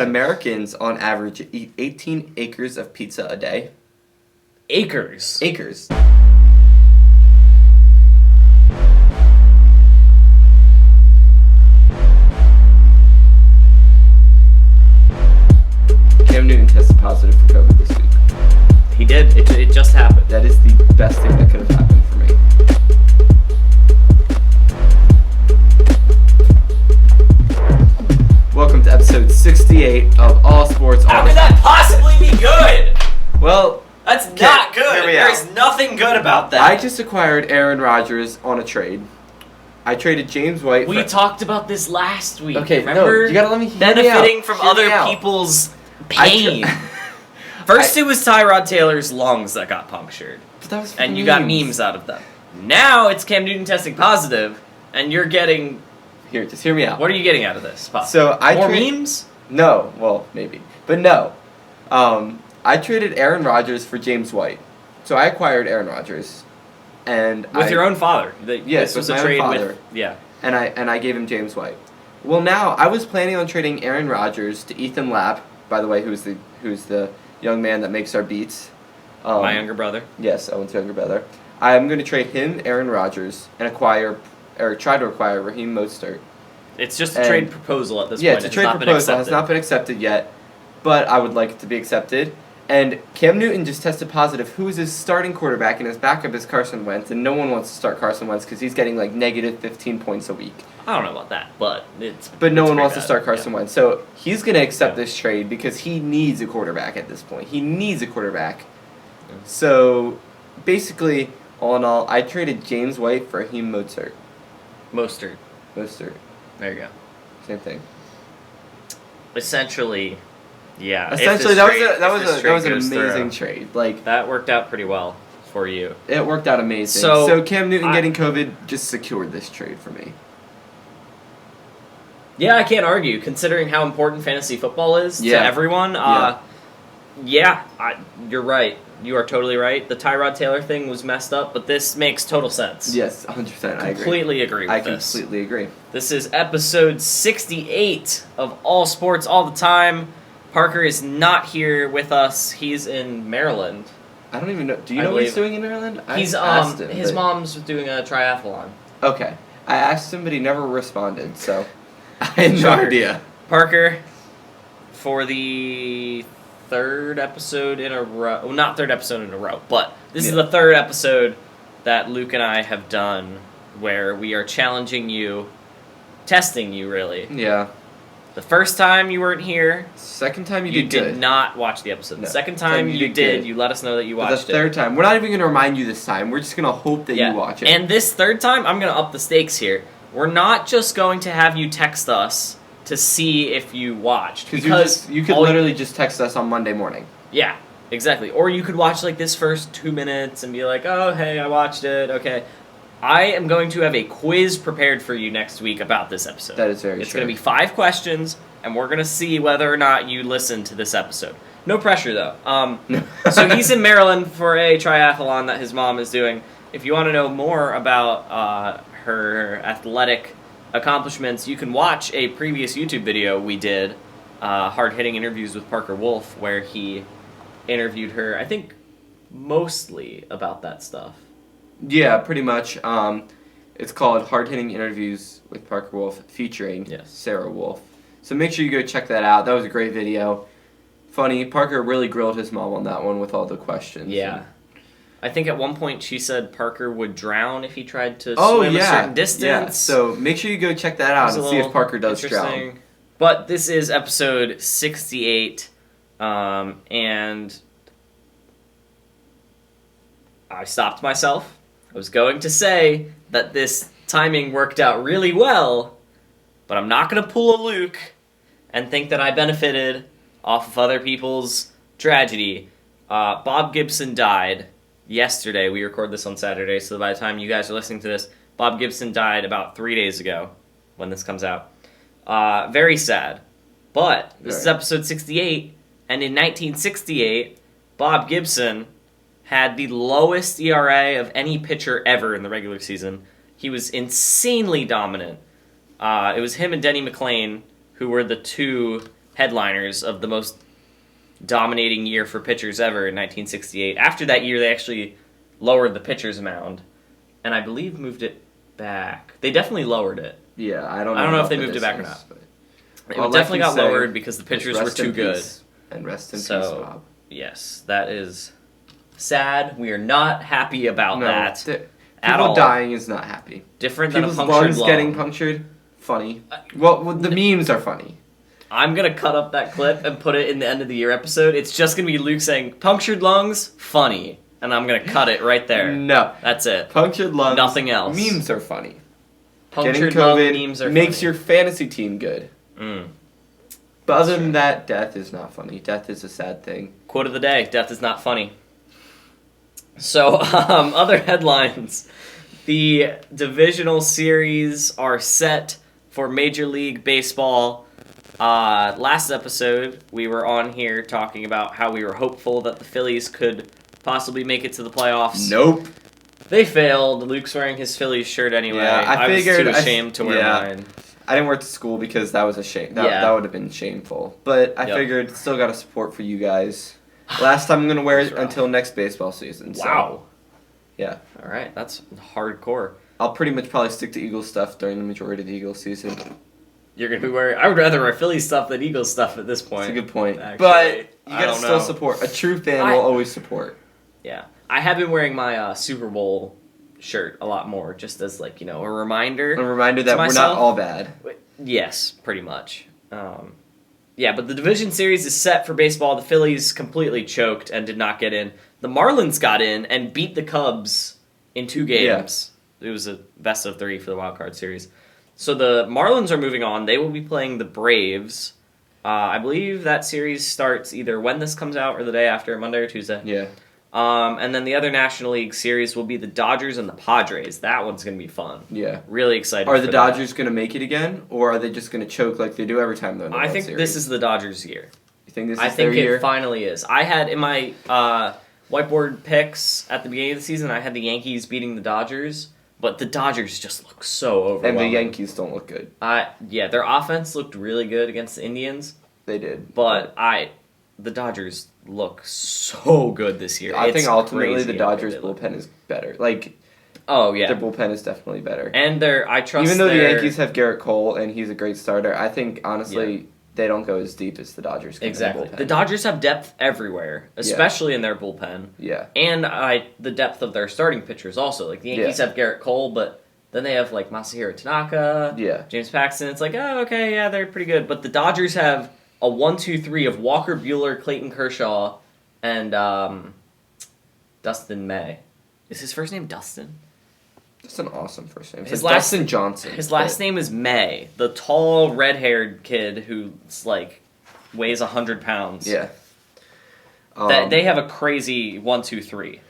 Americans, on average, eat 18 acres of pizza a day. Acres? Acres. Cam Newton tested positive for COVID this week. He did. It just happened. That is the best thing that could have happened for me. Welcome to episode 68 of All Sports. How could that possibly be good? Well, that's not good. hear me There's out. nothing good about that. I just acquired Aaron Rodgers on a trade. I traded James White. We talked about this last week. Okay, remember? no, you gotta let me hear benefiting me out. from Hear me other out. people's pain. First, it was Tyrod Taylor's lungs that got punctured, But that was and you got memes out of them. Now it's Cam Newton testing positive, and you're getting. Here, just hear me out. What are you getting out of this? So More memes? No, well, maybe, but no. I traded Aaron Rodgers for James White, so I acquired Aaron Rodgers, and With your own father. Yes, this was with a my own trade father. with. Yeah. and I gave him James White. Well, now I was planning on trading Aaron Rodgers to Ethan Lapp, by the way, who's the young man that makes our beats. My younger brother. Yes, Owen's younger brother. I'm going to trade him, Aaron Rodgers, and try to acquire Raheem Mostert. It's just a trade proposal at this Yeah, point. it's a trade proposal. It has not been accepted yet, but I would like it to be accepted. And Cam Newton just tested positive. Who is his starting quarterback, and his backup is Carson Wentz, and no one wants to start Carson Wentz because he's getting like negative 15 points a week. I don't know about that, but no one pretty wants to bad. start Carson Wentz. So he's going to accept this trade because he needs a quarterback at this point. He needs a quarterback. Yeah. So basically, all in all, I traded James White for Raheem Mostert. Mostert. There you go. Same thing. Essentially, yeah. Essentially, that was an amazing trade. Like that worked out pretty well for you. It worked out amazing. So Cam Newton getting COVID just secured this trade for me. Yeah, I can't argue, considering how important fantasy football is to everyone. You're right. You are totally right. The Tyrod Taylor thing was messed up, but this makes total sense. Yes, 100%. I completely agree with I this. Completely agree. This is episode 68 of All Sports All the Time. Parker is not here with us. He's in Maryland. I don't even know. Do you know what he's doing in Maryland? He's his mom's doing a triathlon. Okay. I asked him, but he never responded, so I had no idea. Parker, for the third episode in a row, well, not third episode in a row, but this is the third episode that Luke and I have done where we are challenging you, testing you, really. Yeah. The first time you weren't here. Second time you did good. Not watch the episode. No. The second time you did, you let us know that you watched it. The third time. We're not even going to remind you this time. We're just going to hope that you watch it. And this third time, I'm going to up the stakes here. We're not just going to have you text us to see if you watched. Because you could literally just text us on Monday morning. Yeah, exactly. Or you could watch like this first 2 minutes and be like, oh, hey, I watched it. Okay. I am going to have a quiz prepared for you next week about this episode. That is very true. It's going to be 5 questions, and we're going to see whether or not you listen to this episode. No pressure, though. So he's in Maryland for a triathlon that his mom is doing. If you want to know more about her athletic accomplishments, you can watch a previous YouTube video we did, Hard-Hitting Interviews with Parker Wolf, where he interviewed her, I think, mostly about that stuff. Yeah, pretty much. It's called Hard-Hitting Interviews with Parker Wolf, featuring Sarah Wolf. So make sure you go check that out. That was a great video. Funny. Parker really grilled his mom on that one with all the questions. Yeah. I think at one point she said Parker would drown if he tried to swim a certain distance. Yeah, so make sure you go check that out and see if Parker does drown. But this is episode 68, and I stopped myself. I was going to say that this timing worked out really well, but I'm not going to pull a Luke and think that I benefited off of other people's tragedy. Bob Gibson died yesterday. We record this on Saturday, so by the time you guys are listening to this, Bob Gibson died about 3 days ago when this comes out. Very sad. But this is episode 68, and in 1968, Bob Gibson had the lowest ERA of any pitcher ever in the regular season. He was insanely dominant. It was him and Denny McLain who were the two headliners of the most dominating year for pitchers ever in 1968. After that year, they actually lowered the pitcher's mound, and I believe moved it back. They definitely lowered it. Yeah, I don't know. I don't know if they moved it back or not. It definitely got lowered because the pitchers were too good. And rest in peace, Bob. Yes, that is sad. We are not happy about that at People all. dying is not happy. Different than a People's punctured lungs lung. getting punctured, funny. Well, the memes are funny. I'm going to cut up that clip and put it in the end of the year episode. It's just going to be Luke saying, punctured lungs, funny. And I'm going to cut it right there. No. That's it. Punctured lungs. Nothing else. Memes are funny. Punctured Getting COVID lung memes are makes funny. your fantasy team good. But other than that, death is not funny. Death is a sad thing. Quote of the day, death is not funny. So, other headlines. The divisional series are set for Major League Baseball. Last episode, we were on here talking about how we were hopeful that the Phillies could possibly make it to the playoffs. Nope. They failed. Luke's wearing his Phillies shirt anyway. Yeah, I was figured too ashamed to wear mine. I didn't work to school because that was a shame. That would have been shameful. But I figured still got to support for you guys. Last time I'm going to wear it until next baseball season. Wow. So, yeah. All right, that's hardcore. I'll pretty much probably stick to Eagles stuff during the majority of the Eagles season. You're going to be wearing... I would rather wear Phillies stuff than Eagles stuff at this point. That's a good point. Actually, but you got to don't still know. support. A true fan will always support. Yeah. I have been wearing my Super Bowl shirt a lot more, just as, like, a reminder. A reminder that we're not all bad. Yes, pretty much. Yeah, but the division series is set for baseball. The Phillies completely choked and did not get in. The Marlins got in and beat the Cubs in 2 games. Yeah. It was a best of 3 for the wild card series. So the Marlins are moving on. They will be playing the Braves. I believe that series starts either when this comes out or the day after, Monday or Tuesday. Yeah. And then the other National League series will be the Dodgers and the Padres. That one's going to be fun. Yeah. Really excited Are the Dodgers going to make it again, or are they just going to choke like they do every time they're in the World Series? This is the Dodgers' year. You think this is their year? I think it finally is. I had in my whiteboard picks at the beginning of the season, I had the Yankees beating the Dodgers, but the Dodgers just look so overwhelming. And the Yankees don't look good. Yeah, their offense looked really good against the Indians. They did. But the Dodgers look so good this year. I think ultimately the Dodgers bullpen is better. Oh yeah, their bullpen is definitely better. And I trust even though the Yankees have Garrett Cole and he's a great starter, I think honestly they don't go as deep as the Dodgers can. Exactly. The Dodgers have depth everywhere, especially in their bullpen. Yeah. And the depth of their starting pitchers also. Like the Yankees have Garrett Cole, but then they have like Masahiro Tanaka, James Paxton. It's like, oh okay, yeah, they're pretty good. But the Dodgers have a 1-2-3 of Walker Buehler, Clayton Kershaw, and Dustin May. Is his first name Dustin? That's an awesome first name. His Dustin Johnson. His last name is May. The tall, red-haired kid who's like weighs 100 pounds. Yeah. They have a crazy 1-2-3.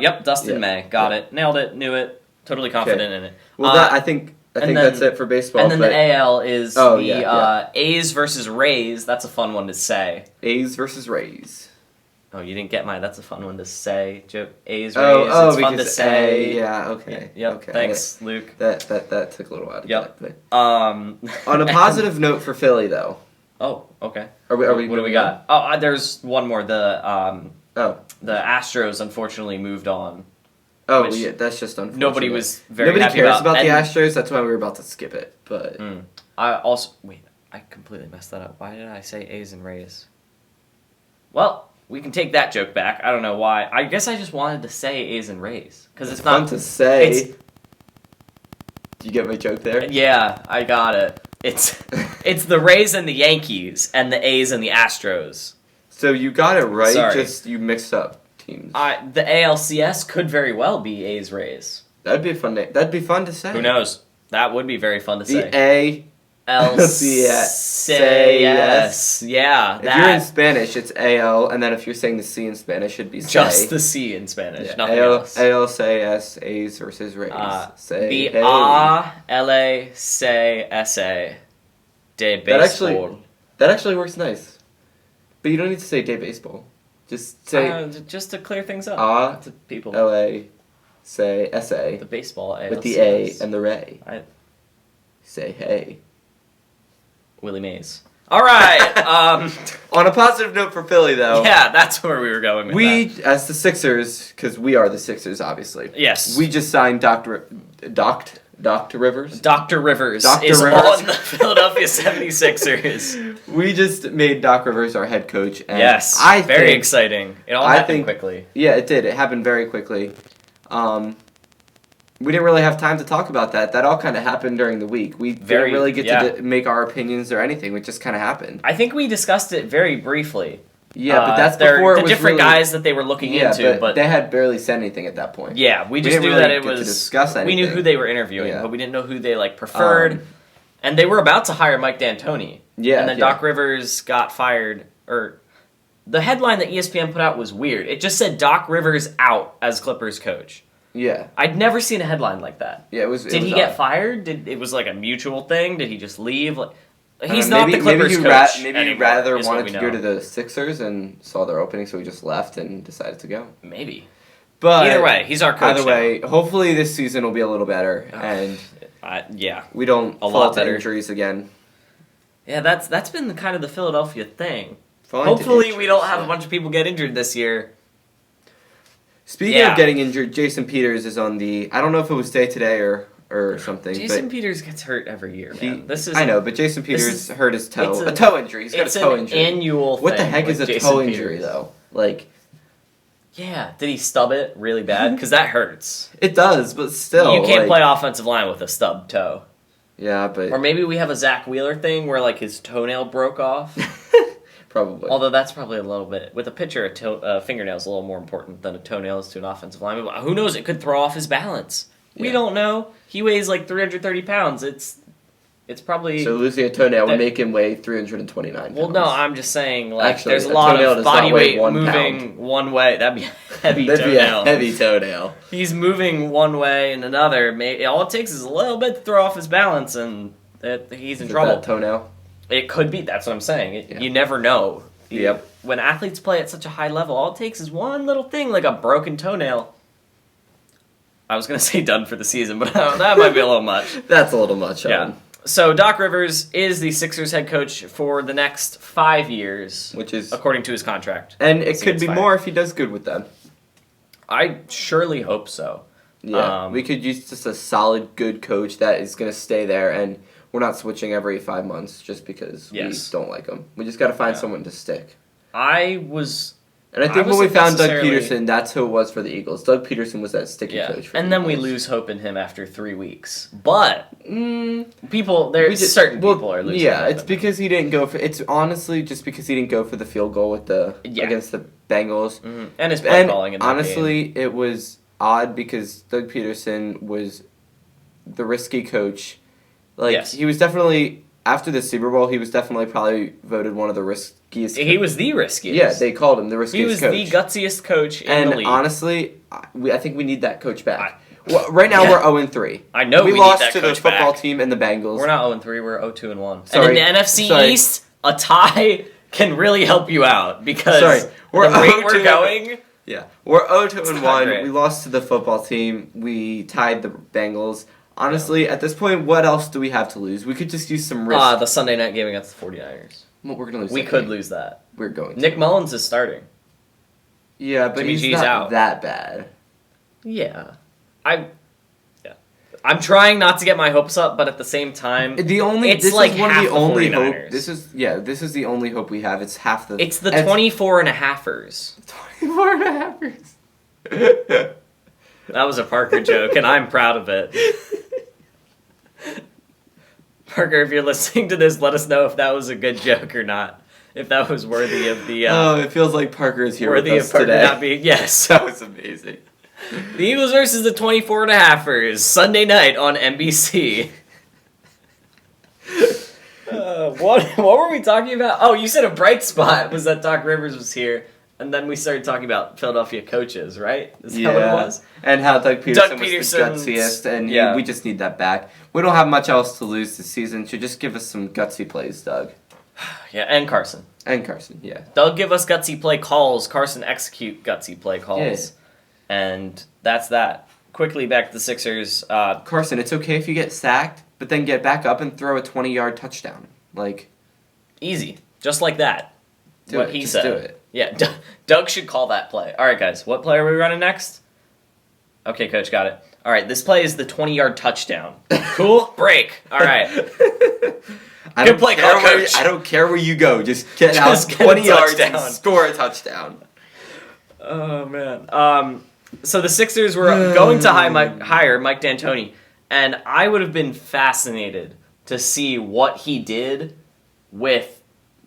Yep, Dustin May. Got it. Nailed it. Knew it. Totally confident in it. Well, I think that's it for baseball. And then the AL is the A's versus Rays. That's a fun one to say. A's versus Rays. Oh, you didn't get my that's a fun one to say joke. A's, Rays, it's fun to say. Okay. Yep, okay. Thanks, Luke. That took a little while to get. But. On a positive note for Philly, though. Oh, okay. What do we got? Oh, there's one more. The Astros unfortunately moved on. Oh, yeah, that's just unfortunate. Nobody was very Nobody happy cares about the Astros. That's why we were about to skip it. But I completely messed that up. Why did I say A's and Rays? Well, we can take that joke back. I don't know why. I guess I just wanted to say A's and Rays because it's not fun to say. Did you get my joke there? Yeah, I got it. It's the Rays and the Yankees and the A's and the Astros. So you got it right. Sorry. Just you mixed up teams. The ALCS could very well be A's Rays. That'd be a fun name. That'd be fun to say. Who knows? That would be very fun to say. The ALCS. Yeah. If you're in Spanish, it's AL, and then if you're saying the C in Spanish, it'd be say. Just the C in Spanish. Nothing else. ALCS, A's versus Rays. The ALCSA de baseball. That actually works nice. But you don't need to say de baseball. Just say just to clear things up to people. LA, say SA. The baseball ALCS. With the A and the Ray. I say hey. Willie Mays. All right. On a positive note for Philly, though. Yeah, that's where we were going with that. As the Sixers, because we are the Sixers, obviously. Yes. We just signed Dr. Rivers. Dr. Rivers Dr. is Rivers. on the Philadelphia 76ers. We just made Doc Rivers our head coach. And Yes. Very exciting. It all happened quickly. Yeah, it did. It happened very quickly. We didn't really have time to talk about that. That all kind of happened during the week. We didn't really get to make our opinions or anything. It just kind of happened. I think we discussed it very briefly. Yeah, but that's before it was the different guys that they were looking into. But they had barely said anything at that point. Yeah, we just knew that it was. To discuss anything. We knew who they were interviewing, but we didn't know who they preferred. And they were about to hire Mike D'Antoni. Yeah, and then Doc Rivers got fired. Or the headline that ESPN put out was weird. It just said Doc Rivers out as Clippers coach. Yeah, I'd never seen a headline like that. Yeah, it was. Did he get fired? It was like a mutual thing? Did he just leave? He's not the Clippers coach. Maybe he rather wanted to go to the Sixers and saw their opening, so he just left and decided to go. Maybe. But either way, he's our coach. Either way, hopefully this season will be a little better, and we don't fall to injuries again. Yeah, that's been kind of the Philadelphia thing. Hopefully we don't have a bunch of people get injured this year. Speaking of getting injured, Jason Peters is on the. I don't know if it was day today or something. Jason Peters gets hurt every year, man. I know, but Jason Peters hurt his toe. A toe injury. He's got a toe injury. It's an annual thing. What the heck is a toe injury, though? Yeah, did he stub it really bad? Because that hurts. It does, but still. You can't play offensive line with a stubbed toe. Yeah, but. Or maybe we have a Zach Wheeler thing where his toenail broke off. Probably. Although that's probably a little bit. With a pitcher, a fingernail's a little more important than a toenail is to an offensive lineman. But who knows? It could throw off his balance. Yeah. We don't know. He weighs 330 pounds. It's probably... So losing a toenail would make him weigh 329 pounds. Well, no, I'm just saying, actually, there's a lot of body weight moving one way. That'd be a heavy toenail. That'd be a heavy toenail. He's moving one way and another. All it takes is a little bit to throw off his balance, and he's in trouble. That toenail? It could be. That's what I'm saying. You never know. Yep. When athletes play at such a high level, all it takes is one little thing, like a broken toenail. I was going to say done for the season, but that might be a little much. That's a little much. Yeah. So Doc Rivers is the Sixers head coach for the next 5 years, which is according to his contract. And it could be more if he does good with them. I surely hope so. Yeah, we could use just a solid, good coach that is going to stay there, and we're not switching every 5 months just because we don't like them. We just got to find someone to stick. And I think when we found Doug Peterson, that's who it was for the Eagles. Doug Peterson was that sticky coach for the Eagles. We lose hope in him after 3 weeks. But certain people are losing hope. It's because he didn't go for. It's honestly just because he didn't go for the field goal with against the Bengals. Mm-hmm. And his play calling in that honestly, game. It was odd because Doug Peterson was the risky coach. He was definitely after the Super Bowl. He was definitely probably voted one of the riskiest. He was the riskiest. Yeah, they called him the riskiest. He was coach. the gutsiest coach in the league. And honestly, I think we need that coach back. Right now we're 0-3. I know we lost need that to the football team and the Bengals. We're not 0-3. We're 0-2-1. And in the NFC East, a tie can really help you out because we're going. Yeah, we're 0-1. We lost to the football team. We tied the Bengals. Honestly, at this point, what else do we have to lose? We could just use some risk. The Sunday night game against the 49ers. Well, we're going to lose We could lose that. We're going to. Nick Mullins is starting. Yeah, but he's not that bad. Yeah. I'm trying not to get my hopes up, but at the same time, this is one of the only hope. This is the only hope we have. It's half the. It's the 24 and a halfers. 24 and a halfers. That was a Parker joke, and I'm proud of it. Parker, if you're listening to this, let us know if that was a good joke or not. If that was worthy of the... it feels like Parker is here with us of Parker today. Not being, yes. That was amazing. The Eagles versus the 24 and a halfers, Sunday night on NBC. What were we talking about? Oh, you said a bright spot was that Doc Rivers was here. And then we started talking about Philadelphia coaches, right? Is that what it was? And how Doug Peterson was the gutsiest, and we just need that back. We don't have much else to lose this season, so just give us some gutsy plays, Doug. Yeah, and Carson. Yeah. Doug give us gutsy play calls, Carson execute gutsy play calls. Yeah. And that's that. Quickly back to the Sixers. Carson, it's okay if you get sacked, but then get back up and throw a 20-yard touchdown. Easy. Just like that. He said. Do it. Yeah, Doug should call that play. All right, guys. What play are we running next? Okay, coach, got it. All right, this play is the 20-yard touchdown. Cool? Break. All right. Good play call, coach. I don't care where you go. Just get out 20 yards and score a touchdown. Oh, man. So the Sixers were going to hire Mike D'Antoni, and I would have been fascinated to see what he did with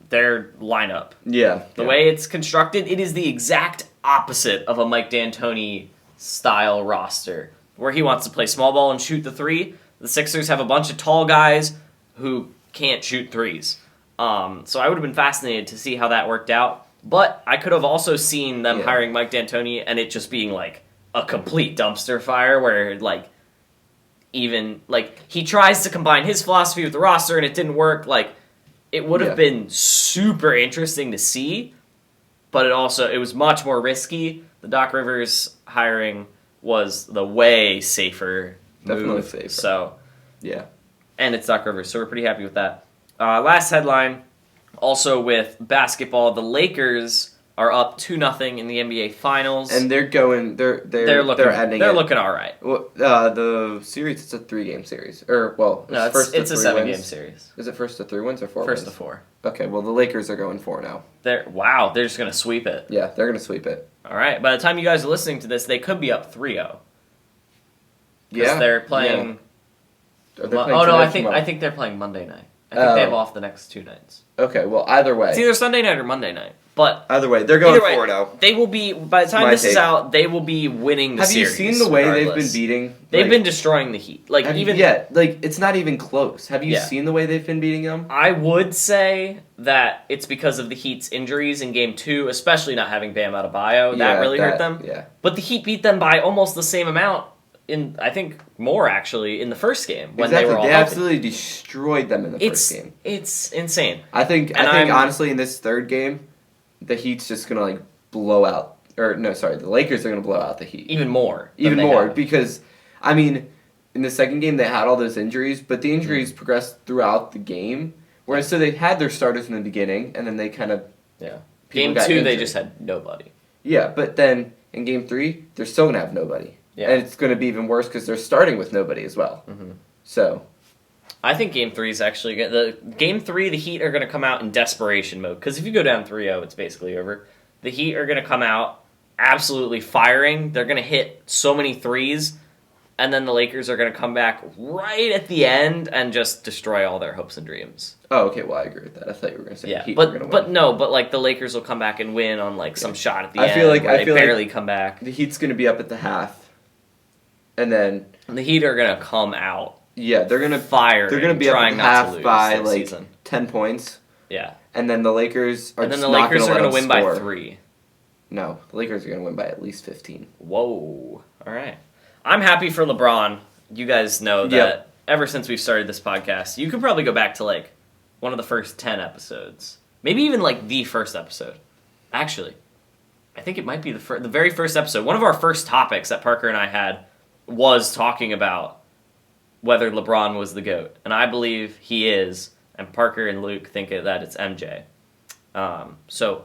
their lineup. Yeah. The way it's constructed, it is the exact opposite of a Mike D'Antoni style roster, where he wants to play small ball and shoot the three. The Sixers have a bunch of tall guys who can't shoot threes. So I would have been fascinated to see how that worked out. But I could have also seen them hiring Mike D'Antoni and it just being like a complete dumpster fire where he tries to combine his philosophy with the roster and it didn't work. It would have been super interesting to see, but it was much more risky. The Doc Rivers hiring was the way safer Definitely safer. So, yeah. And it's Doc Rivers, so we're pretty happy with that. Last headline, also with basketball, the Lakers are up 2-0 in the NBA Finals, and they're looking all right. Well, the series, it's a 3-game series, it's a 7-game series. Is it first to 3 wins or 4 First wins? to 4. Okay, well the Lakers are going 4 now. They're just gonna sweep it. Yeah, they're gonna sweep it. All right. By the time you guys are listening to this, they could be up 3-0. Yeah, they're playing. Yeah. I think they're playing Monday night. I think they have off the next 2 nights. Okay, well either way, it's either Sunday night or Monday night. But either way, they're going 4 now. They will be, by the time this is out, they will be winning the series. Have you seen the way they've been beating? They've been destroying the Heat. It's not even close. Have you seen the way they've been beating them? I would say that it's because of the Heat's injuries in Game 2, especially not having Bam Adebayo. That really hurt them. Yeah. But the Heat beat them by almost the same amount, I think more actually, in the first game when they were all They healthy. Absolutely destroyed them in the first game. It's insane. I think honestly in this third game, the Heat's just gonna blow out. The Lakers are gonna blow out the Heat even more. Because in the second game they had all those injuries, but the injuries progressed throughout the game. Whereas so they had their starters in the beginning, and then they kind of Game 2 they just had nobody. Yeah, but then in Game 3 they're still gonna have nobody. Yeah. And it's going to be even worse because they're starting with nobody as well. Mm-hmm. So, I think Game 3 is actually good. Game 3, the Heat are going to come out in desperation mode because if you go down 3-0, it's basically over. The Heat are going to come out absolutely firing. They're going to hit so many threes, and then the Lakers are going to come back right at the end and just destroy all their hopes and dreams. Oh, okay. Well, I agree with that. I thought you were going to say the Heat were going to win. But the Lakers will come back and win on some shot at the end. I feel like they barely come back. The Heat's going to be up at the half. And then the Heat are gonna come out. Yeah, they're gonna fire. They're gonna be up half by 10 points. Yeah. And then the Lakers are. And then the Lakers are gonna win by 3. No, the Lakers are gonna win by at least 15. Whoa! All right. I'm happy for LeBron. You guys know that ever since we've started this podcast, you could probably go back to one of the first 10 episodes, maybe even the first episode. Actually, I think it might be the very first episode. One of our first topics that Parker and I had was talking about whether LeBron was the GOAT. And I believe he is, and Parker and Luke think that it's MJ. So,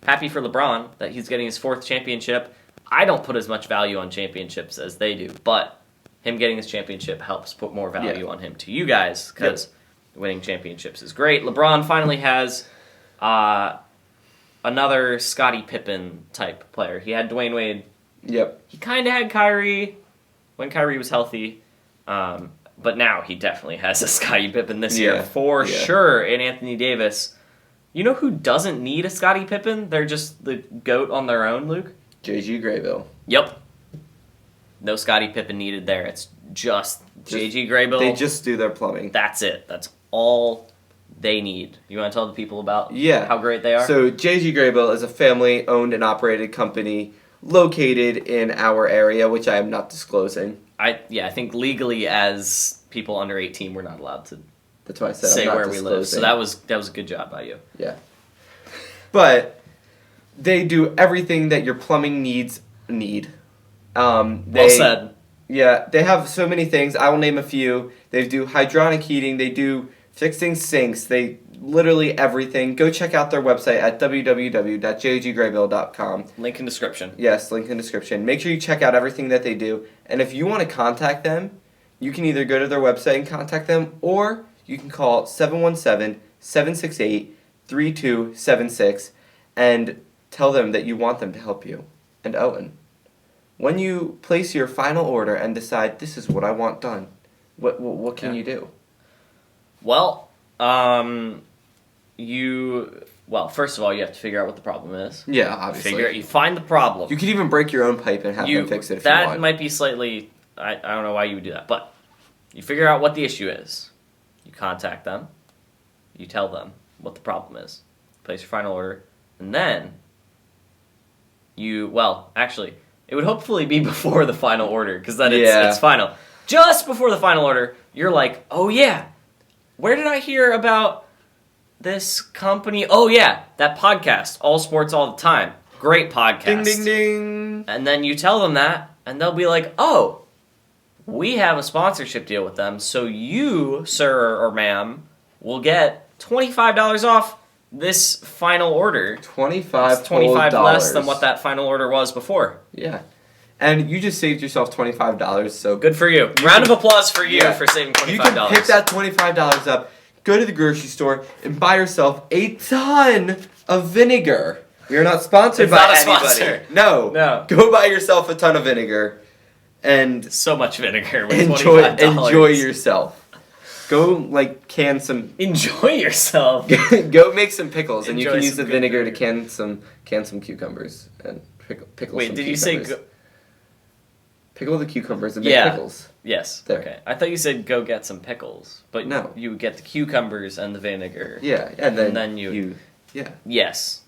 happy for LeBron that he's getting his 4th championship. I don't put as much value on championships as they do, but him getting his championship helps put more value on him to you guys, because winning championships is great. LeBron finally has another Scottie Pippen type player. He had Dwayne Wade. Yep. He kind of had Kyrie when Kyrie was healthy, but now he definitely has a Scottie Pippen this year for sure, and Anthony Davis. You know who doesn't need a Scottie Pippen? They're just the GOAT on their own, Luke? J.G. Graybill. Yep. No Scottie Pippen needed there. It's just J.G. Graybill. They just do their plumbing. That's it. That's all they need. You want to tell the people about how great they are? So J.G. Graybill is a family-owned and operated company located in our area, which I am not disclosing. I think legally as people under 18, we're not allowed to. That's why I said say I'm not where disclosing. We live. So that was a good job by you. Yeah, but they do everything that your plumbing needs need. Well said. Yeah, they have so many things. I will name a few. They do hydronic heating. They do fixing sinks. They literally everything. Go check out their website at www.jggraybill.com. Link in description. Yes, link in description. Make sure you check out everything that they do. And if you want to contact them, you can either go to their website and contact them, or you can call 717-768-3276 and tell them that you want them to help you. And Owen, when you place your final order and decide this is what I want done, what can you do? Well, first of all, you have to figure out what the problem is. Yeah, obviously. You find the problem. You could even break your own pipe and have them fix it if you want. That might be slightly... I don't know why you would do that, but you figure out what the issue is. You contact them. You tell them what the problem is. Place your final order. And then actually, it would hopefully be before the final order, because then it's final. Just before the final order, you're like, oh yeah, where did I hear about this company? Oh yeah, that podcast, All Sports All the Time. Great podcast. Ding, ding, ding. And then you tell them that, and they'll be like, oh, we have a sponsorship deal with them, so you, sir or ma'am, will get $25 off this final order. $25 less than what that final order was before. Yeah. And you just saved yourself $25, so... Good for you. Round of applause for you for saving $25. You can pick that $25 up, go to the grocery store, and buy yourself a ton of vinegar. We are not sponsored by anybody. Sponsor. No. Go buy yourself a ton of vinegar. And so much vinegar with $25. Enjoy yourself. Go can some. Enjoy yourself. Go make some pickles, and you Enjoy can use the vinegar to can some cucumbers and pickle. Wait, some did cucumbers. You say pickle the cucumbers and make pickles? Yes. There. Okay. I thought you said go get some pickles, but no, you would get the cucumbers and the vinegar. Yeah, and then you yeah. Yes.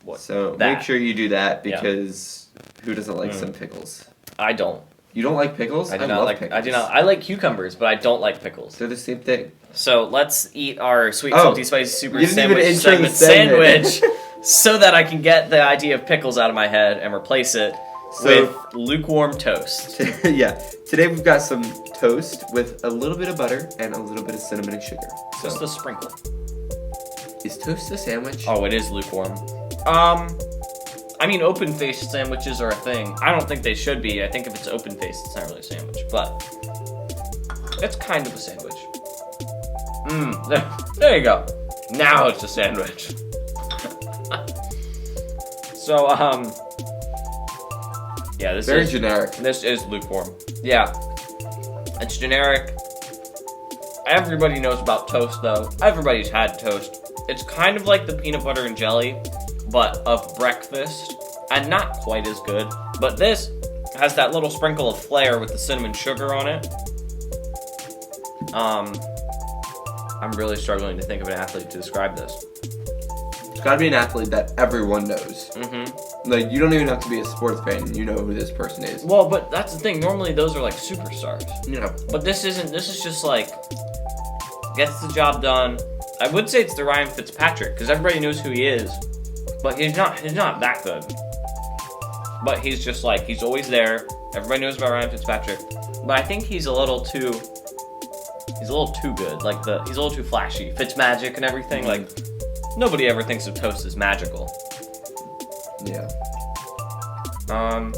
Make sure you do that because who doesn't like some pickles? I don't. You don't like pickles? I love pickles. I do not. I like cucumbers, but I don't like pickles. They're the same thing. So let's eat our sweet, salty, spicy, super sandwich so that I can get the idea of pickles out of my head and replace it with lukewarm toast. Yeah. Today we've got some toast with a little bit of butter and a little bit of cinnamon and sugar. Just a sprinkle. Is toast a sandwich? Oh, it is lukewarm. Open-faced sandwiches are a thing. I don't think they should be. I think if it's open-faced, it's not really a sandwich, but it's kind of a sandwich. There you go. Now it's a sandwich. So, yeah, this very generic. This is lukewarm. Yeah, it's generic. Everybody knows about toast, though. Everybody's had toast. It's kind of like the peanut butter and jelly, but of breakfast, and not quite as good. But this has that little sprinkle of flair with the cinnamon sugar on it. I'm really struggling to think of an athlete to describe this. It's gotta be an athlete that everyone knows. Mm-hmm. You don't even have to be a sports fan, you know who this person is. Well, but that's the thing, normally those are superstars. Yeah. But this isn't, this is just gets the job done. I would say it's the Ryan Fitzpatrick, because everybody knows who he is. But he's not that good. But he's just he's always there. Everybody knows about Ryan Fitzpatrick. But I think he's a little too good. He's a little too flashy. Fitzmagic and everything. Nobody ever thinks of toast as magical. Yeah. Man,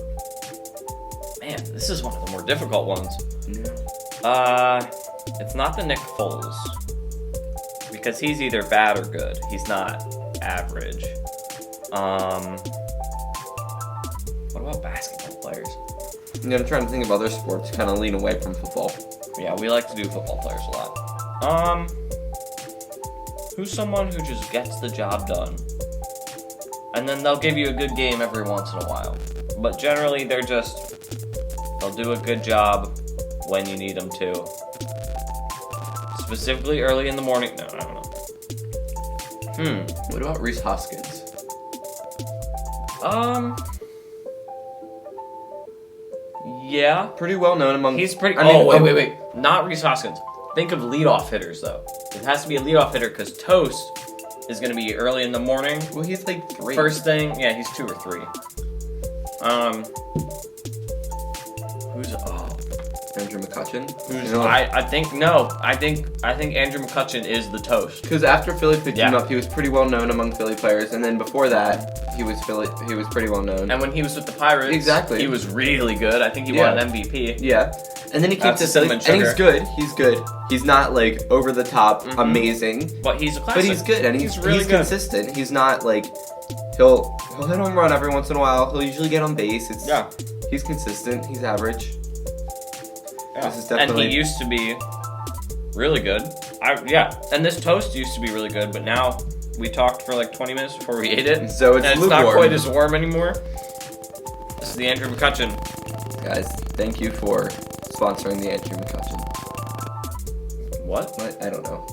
this is one of the more difficult ones. Yeah. It's not the Nick Foles. Because he's either bad or good. He's not average. What about basketball players? Yeah, I'm trying to think of other sports, kind of lean away from football. Yeah, we like to do football players a lot. Who's someone who just gets the job done? And then they'll give you a good game every once in a while. But generally, they'll do a good job when you need them to. Specifically early in the morning. No, I don't know. What about Reese Hoskins? Yeah. Pretty well known among... He's pretty... Wait. Not Reese Hoskins. Think of leadoff hitters, though. It has to be a leadoff hitter, because Toast is going to be early in the morning. Well, he's 3. First thing... Yeah, he's 2 or 3. And Andrew McCutcheon. I think no. I think Andrew McCutcheon is the toast. Because after Philly picked him up, he was pretty well known among Philly players, and then before that, he was pretty well known. And when he was with the Pirates, exactly, he was really good. I think he won an MVP. Yeah. And then he keeps this, and he's good. He's good. He's not like over the top, amazing. But he's a classic. But he's good, and he's really consistent. He's not like he'll hit home run every once in a while. He'll usually get on base. He's consistent. He's average. Yeah. This is definitely... And he used to be really good. And this toast used to be really good, but now we talked for like 20 minutes before we ate it. So it's not quite as warm anymore. This is the Andrew McCutcheon. Guys, thank you for sponsoring the Andrew McCutcheon. What? I don't know.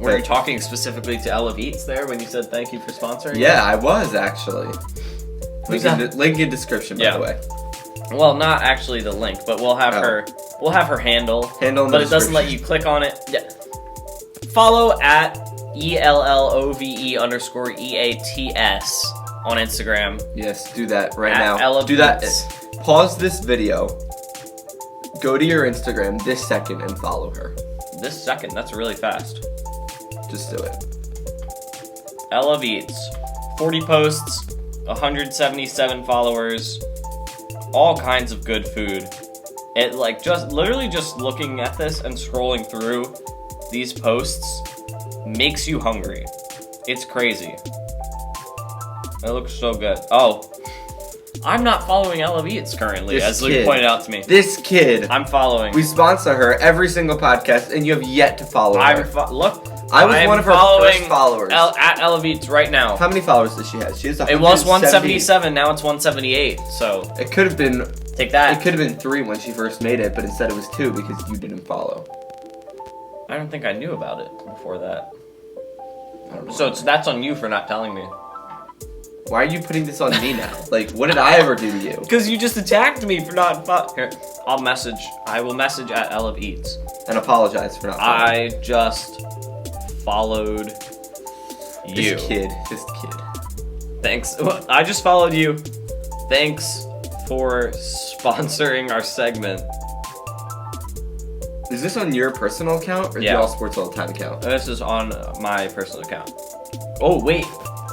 Were you talking specifically to Ella Beats there when you said thank you for sponsoring? Yeah, I was actually. Link in description, by the way. Well, not actually the link, but we'll have her. We'll have her handle. But it doesn't let you click on it. Yeah. Follow at ELLOVE_EATS on Instagram. Yes, do that right now. Ella do Beats. That. Pause this video. Go to your Instagram this second and follow her. This second? That's really fast. Just do it. Ella Beats. 40 posts, 177 followers, all kinds of good food. It literally just looking at this and scrolling through these posts makes you hungry. It's crazy. It looks so good. Oh. I'm not following Ella Beats currently, as Luke pointed out to me. This kid. I'm following. We sponsor her every single podcast, and you have yet to follow her. Look. I was one of her first followers. At Ella Beats right now. How many followers does she have? She has 170. It was 177, now it's 178, so. It could have been. Take that. It could have been 3 when she first made it, but instead it was 2 because you didn't follow. I don't think I knew about it before that. I don't know. So that's on you for not telling me. Why are you putting this on me now? Like, what did I ever do to you? Because you just attacked me for not... Here, I will message at Ella Eats. And apologize for not following. I just followed you. This kid. Thanks. I just followed you. Thanks for sponsoring our segment. Is this on your personal account or the All Sports All the Time account? This is on my personal account. Oh, wait.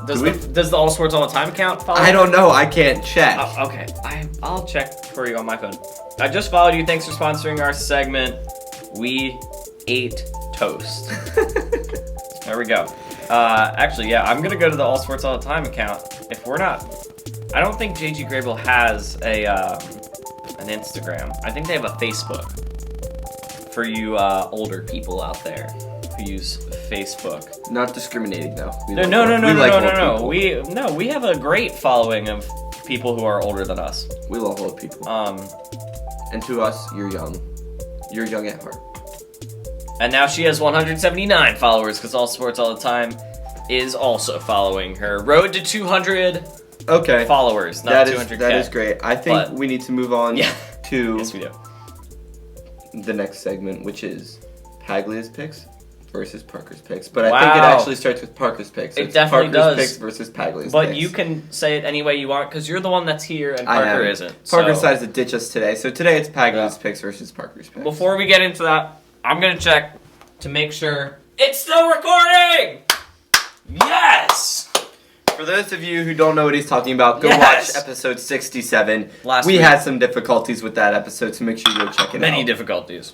Does the All Sports All the Time account follow? I don't know. I can't check. Okay. I'll check for you on my phone. I just followed you. Thanks for sponsoring our segment. We ate toast. There we go. Actually, I'm going to go to the All Sports All the Time account. If we're not... I don't think JG Grable has an Instagram. I think they have a Facebook. For you older people out there who use Facebook. Not discriminating though. No. We have a great following of people who are older than us. We love old people. And to us, you're young. You're young at heart. And now she has 179 followers because All Sports All the Time is also following her. Road to 200 followers, not 200K. That is great. I think we need to move on to yes, we do. The next segment, which is Paglia's picks versus Parker's picks. But I think it actually starts with Parker's picks. So it definitely Parker's does. Picks versus Paglia's picks. But you can say it any way you want because you're the one that's here and Parker isn't. Parker decides to ditch us today. So today it's Paglia's picks versus Parker's picks. Before we get into that, I'm going to check to make sure it's still recording! Yes! For those of you who don't know what he's talking about, go watch episode 67. We had some difficulties with that episode, so make sure you go check it out. Many difficulties.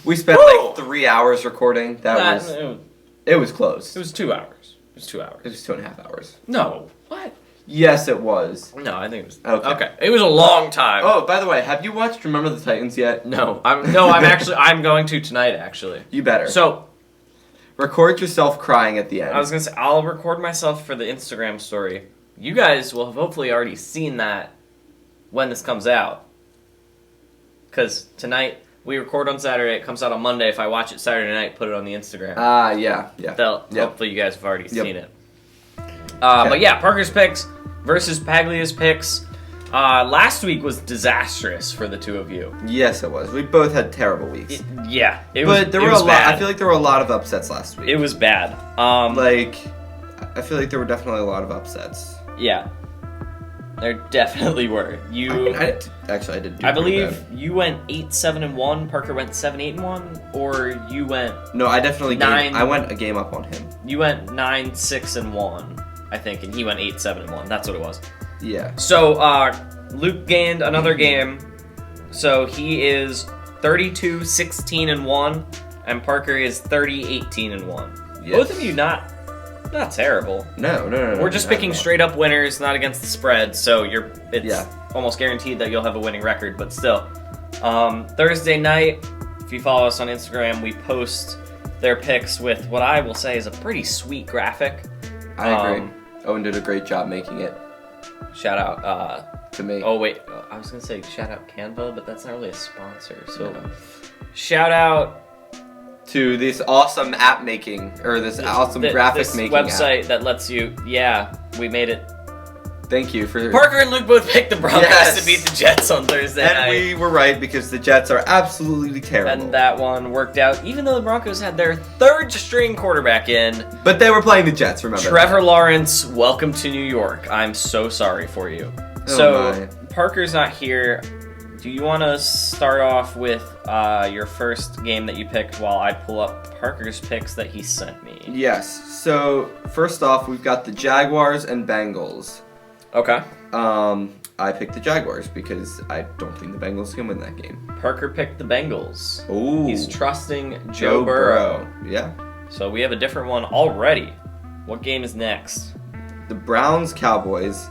We spent like 3 hours recording. It was close. It was 2 hours. It was 2.5 hours. No. What? Yes, it was. No, I think it was. Okay. It was a long time. Oh, by the way, have you watched Remember the Titans yet? No. I'm going to tonight, actually. You better. So... record yourself crying at the end. I was going to say, I'll record myself for the Instagram story. You guys will have hopefully already seen that when this comes out. Because tonight, we record on Saturday, it comes out on Monday. If I watch it Saturday night, put it on the Instagram. Yeah. Hopefully you guys have already seen it. But yeah, Parker's picks versus Paglia's picks. Last week was disastrous for the two of you. Yes, it was. We both had terrible weeks. It was bad. I feel like there were a lot of upsets last week. It was bad. I feel like there were definitely a lot of upsets. Yeah. There definitely were. I did. I believe you went 8-7-1. Parker went 7-8-1, or you went. No, I definitely I went a game up on him. You went 9-6-1, I think, and he went 8-7-1. That's what it was. Yeah. So Luke gained another game, so he is 32-16-1, and Parker is 30-18-1. Yes. Both of you not terrible. No. We're just picking straight up winners, not against the spread, so it's almost guaranteed that you'll have a winning record, but still. Thursday night, if you follow us on Instagram, we post their picks with what I will say is a pretty sweet graphic. I agree. Owen did a great job making it. Shout out to me. Oh wait, I was gonna say shout out Canva, but that's not really a sponsor. So shout out to this awesome app making, or this awesome graphic making website app that lets you. Yeah, we made it. Thank you for Parker and Luke both picked the Broncos to beat the Jets on Thursday night. And we were right because the Jets are absolutely terrible. And that one worked out, even though the Broncos had their third string quarterback in. But they were playing the Jets, remember? Trevor Lawrence, welcome to New York. I'm so sorry for you. Parker's not here. Do you want to start off with your first game that you picked while I pull up Parker's picks that he sent me? Yes. So, first off, we've got the Jaguars and Bengals. Okay. I picked the Jaguars because I don't think the Bengals can win that game. Parker picked the Bengals. Ooh. He's trusting Joe Burrow. Yeah. So we have a different one already. What game is next? The Browns-Cowboys.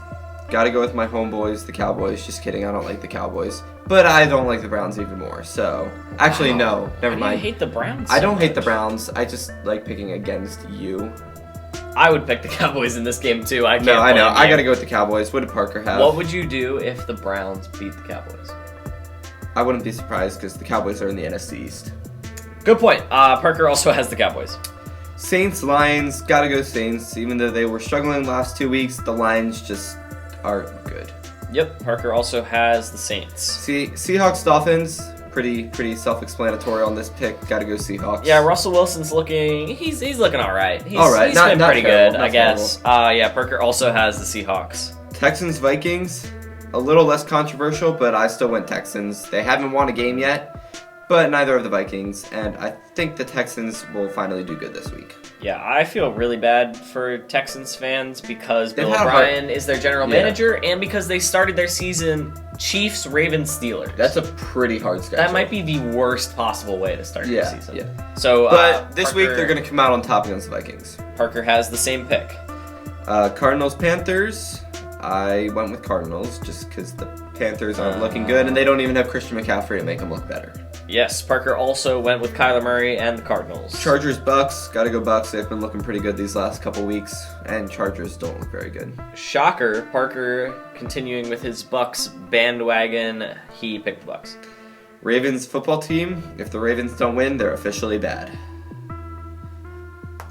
Gotta go with my homeboys, the Cowboys. Just kidding, I don't like the Cowboys. But I don't like the Browns even more, so... Actually, no. Never mind. I hate the Browns I don't hate the Browns. I just like picking against you. I would pick the Cowboys in this game, too. I know. I gotta go with the Cowboys. What did Parker have? What would you do if the Browns beat the Cowboys? I wouldn't be surprised because the Cowboys are in the NFC East. Good point. Parker also has the Cowboys. Saints-Lions. Gotta go Saints. Even though they were struggling the last 2 weeks, the Lions just aren't good. Yep. Parker also has the Saints. Seahawks-Dolphins. Pretty self-explanatory on this pick. Gotta go Seahawks. Yeah, Russell Wilson's looking. He's looking all right. He's been not pretty terrible, good, I guess. Yeah, Parker also has the Seahawks. Texans-Vikings. A little less controversial, but I still went Texans. They haven't won a game yet, but neither of the Vikings, and I think the Texans will finally do good this week. Yeah, I feel really bad for Texans fans because Bill O'Brien is their general manager, and because they started their season Chiefs, Ravens, Steelers. That's a pretty hard schedule. That might be the worst possible way to start your season. Yeah. So, but this week they're going to come out on top against the Vikings. Parker has the same pick. Cardinals-Panthers. I went with Cardinals just because the Panthers aren't looking good, and they don't even have Christian McCaffrey to make them look better. Yes, Parker also went with Kyler Murray and the Cardinals. Chargers-Bucks. Gotta go Bucks. They've been looking pretty good these last couple weeks, and Chargers don't look very good. Shocker. Parker continuing with his Bucks bandwagon. He picked the Bucks. Ravens football team. If the Ravens don't win, they're officially bad.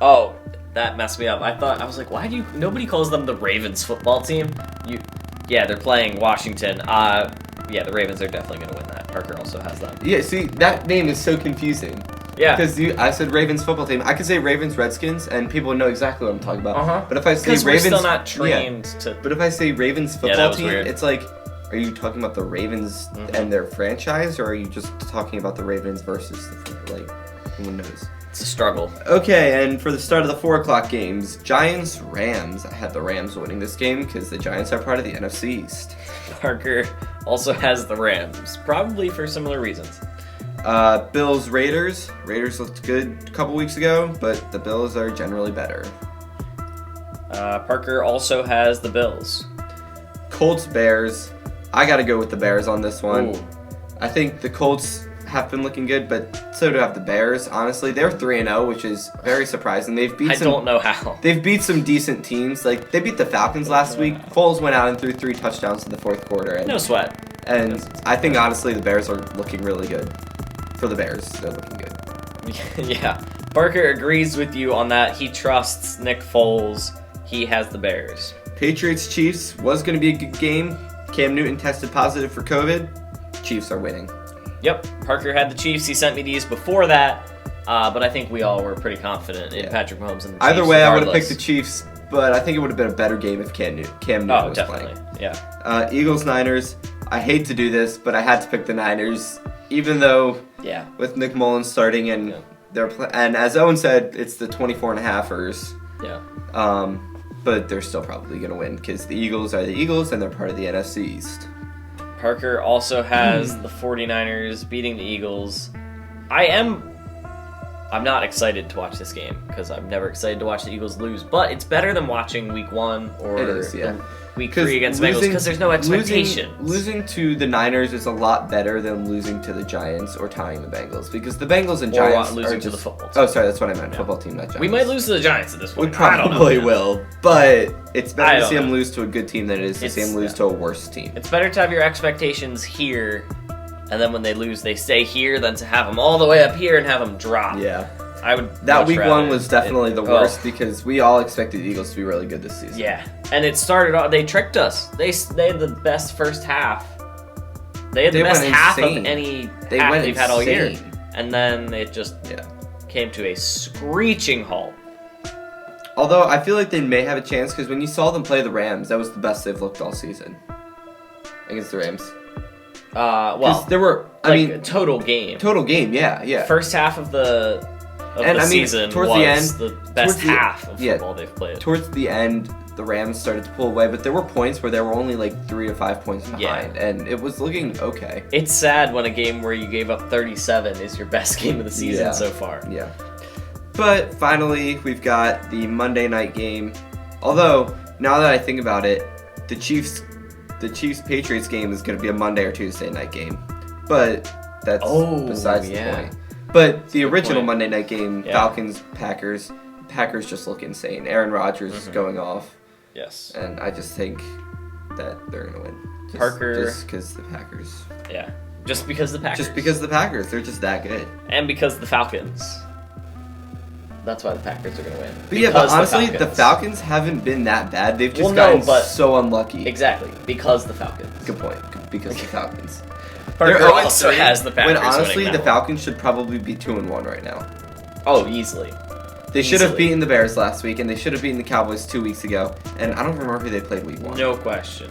Oh, that messed me up. I was like, why do nobody calls them the Ravens football team? Yeah, they're playing Washington. Yeah, the Ravens are definitely going to win that. Parker also has them. Yeah, see, that name is so confusing. Yeah. Because I said Ravens football team. I could say Ravens Redskins, and people would know exactly what I'm talking about. Uh-huh. But if I say Ravens... we're still not trained to... But if I say Ravens football team, weird. It's like, are you talking about the Ravens and their franchise, or are you just talking about the Ravens versus, like, who knows? It's a struggle. Okay, and for the start of the 4 o'clock games, Giants-Rams. I had the Rams winning this game because the Giants are part of the NFC East. Parker also has the Rams, probably for similar reasons. Bills-Raiders. Raiders looked good a couple weeks ago, but the Bills are generally better. Parker also has the Bills. Colts-Bears. I gotta go with the Bears on this one. Ooh. I think the Colts have been looking good, but so do have the Bears. Honestly, they're 3-0, which is very surprising. I don't know how. They've beat some decent teams. Like, they beat the Falcons last week. Foles went out and threw 3 touchdowns in the 4th quarter. And, no sweat. And I think, honestly, the Bears are looking really good. For the Bears, they're looking good. Yeah. Parker agrees with you on that. He trusts Nick Foles. He has the Bears. Patriots-Chiefs was going to be a good game. Cam Newton tested positive for COVID. Chiefs are winning. Yep, Parker had the Chiefs. He sent me these before that, but I think we all were pretty confident in Patrick Mahomes and the Chiefs. Either way, I would have picked the Chiefs but I think it would have been a better game if Cam Newton was definitely. playing. Yeah. Eagles-Niners. I hate to do this, but I had to pick the Niners, even though with Nick Mullins starting and and as Owen said, it's the 24.5ers. Yeah. But they're still probably going to win because the Eagles are the Eagles and they're part of the NFC East. Parker also has the 49ers beating the Eagles. I'm not excited to watch this game because I'm never excited to watch the Eagles lose, but it's better than watching week 1 or week 3 against the Bengals because there's no expectations. Losing to the Niners is a lot better than losing to the Giants or tying the Bengals because the Bengals and Giants losing are to the football team. Oh, sorry, that's what I meant. Football team, not Giants. We might lose to the Giants at this point. We probably will, but it's better to see them lose to a good team than it is to see them lose to a worse team. It's better to have your expectations here, and then when they lose, they stay here, than to have them all the way up here and have them drop. Yeah. I would. That week 1 was definitely the worst because we all expected the Eagles to be really good this season. Yeah, and it started off. They tricked us. They had the best first half. They had the best half of any half they've had all year, and then it just came to a screeching halt. Although I feel like they may have a chance because when you saw them play the Rams, that was the best they've looked all season against the Rams. Well, there were total game. Total game, yeah. First half of the season towards was the end, the best half of football they've played. Towards the end, the Rams started to pull away, but there were points where they were only like 3 to 5 points behind, and it was looking okay. It's sad when a game where you gave up 37 is your best game of the season so far. Yeah. But finally, we've got the Monday night game. Although, now that I think about it, the Chiefs-Patriots game is going to be a Monday or Tuesday night game. But that's besides the point. But the original Monday night game, Falcons-Packers, Packers just look insane. Aaron Rodgers is going off. Yes. And I just think that they're going to win. Just because the Packers. Yeah. Just because the Packers. Just because the Packers. They're just that good. And because the Falcons. That's why the Packers are going to win. But honestly, the Falcons haven't been that bad. They've just gotten so unlucky. Exactly. Because the Falcons. Good point. Because the Falcons. Parker also has the Packers. When honestly, the Falcons should probably be 2-1 right now. Oh, easily. They should have beaten the Bears last week, and they should have beaten the Cowboys 2 weeks ago. And I don't remember who they played week 1. No question.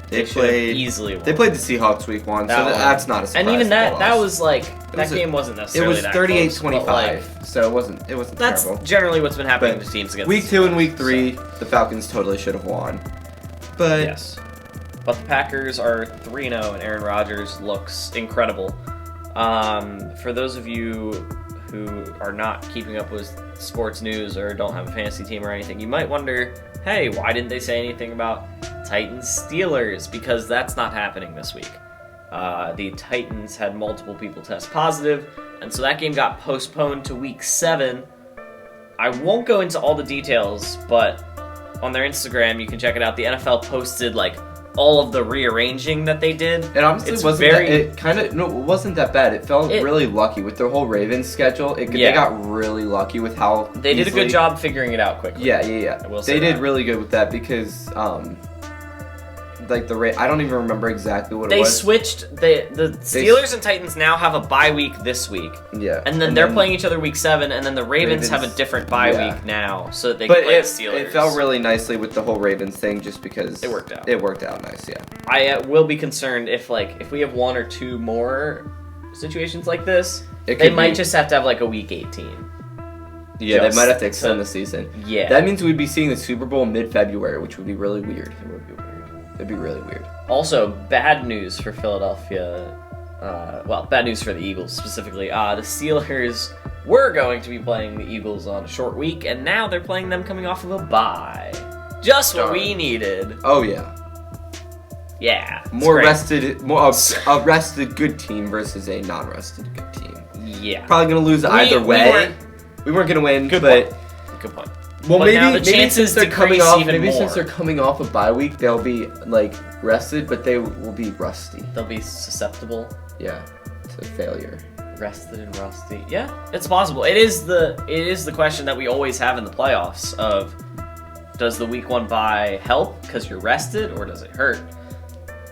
They played easily won. They played the Seahawks week 1, so that's not a surprise. And even that was like that game wasn't necessarily that close. It was 38-25, so it wasn't that's terrible. Generally what's been happening to teams against week 2 and week 3, the Falcons totally should have won. But yes. But the Packers are 3-0 and Aaron Rodgers looks incredible. For those of you who are not keeping up with sports news or don't have a fantasy team or anything, you might wonder, hey, why didn't they say anything about Titans-Steelers? Because that's not happening this week. The Titans had multiple people test positive, and so that game got postponed to week 7. I won't go into all the details, but on their Instagram, you can check it out. The NFL posted, all of the rearranging that they did. It honestly it wasn't that bad. It felt really lucky with their whole Ravens schedule. They got really lucky with how they did a good job figuring it out quickly. Yeah. They did really good with that because I don't even remember exactly what it was. They switched. The Steelers and Titans now have a bye week this week. Yeah. And then they're playing each other week 7, and then the Ravens have a different bye week now, so that they can play the Steelers. It felt really nicely with the whole Ravens thing just because it worked out. It worked out nice, yeah. I will be concerned if we have 1 or 2 more situations like this, they might just have to have a week 18. Yeah, they might have to extend the season. Yeah. That means we'd be seeing the Super Bowl mid-February, which would be really weird. It'd be really weird. Also, bad news for Philadelphia. Bad news for the Eagles specifically. The Steelers were going to be playing the Eagles on a short week, and now they're playing them coming off of a bye. Just what we needed. Oh, yeah. Yeah. More a rested good team versus a non-rested good team. Yeah. Probably going to lose either way. We weren't going to win, Good point. Well, maybe since they're coming off a bye week, they'll be rested, but they will be rusty. They'll be susceptible. Yeah, to failure. Rested and rusty. Yeah, it's possible. It is the question that we always have in the playoffs of, does the week 1 bye help because you're rested, or does it hurt?